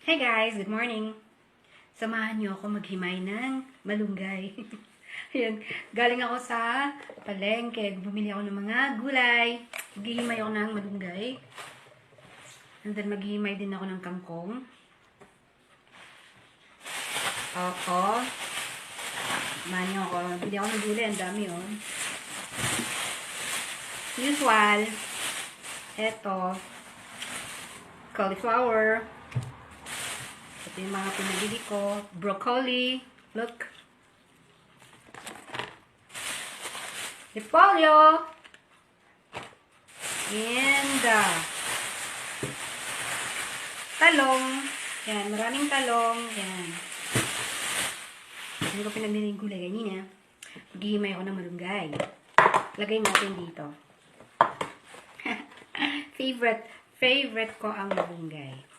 Hey guys, good morning. Samahan niyo ako maghimay ng malunggay. Ayan, galing ako sa palengke. Bumili ako ng mga gulay. Maghihimay ako ng malunggay. And then maghihimay din ako ng kangkong. Ako. Samahan niyo ako. Bili ako ng gulay. Ang dami oh. Usual. Eto. Cauliflower. Ito yung mga pinabili ko. Broccoli. Look. Repolyo. And talong. Yan. Maraming talong. Yan. Ano ko pinabili yung gulay kanina? Maghihimay ako ng malunggay. Lagay natin dito. Favorite ko ang malunggay.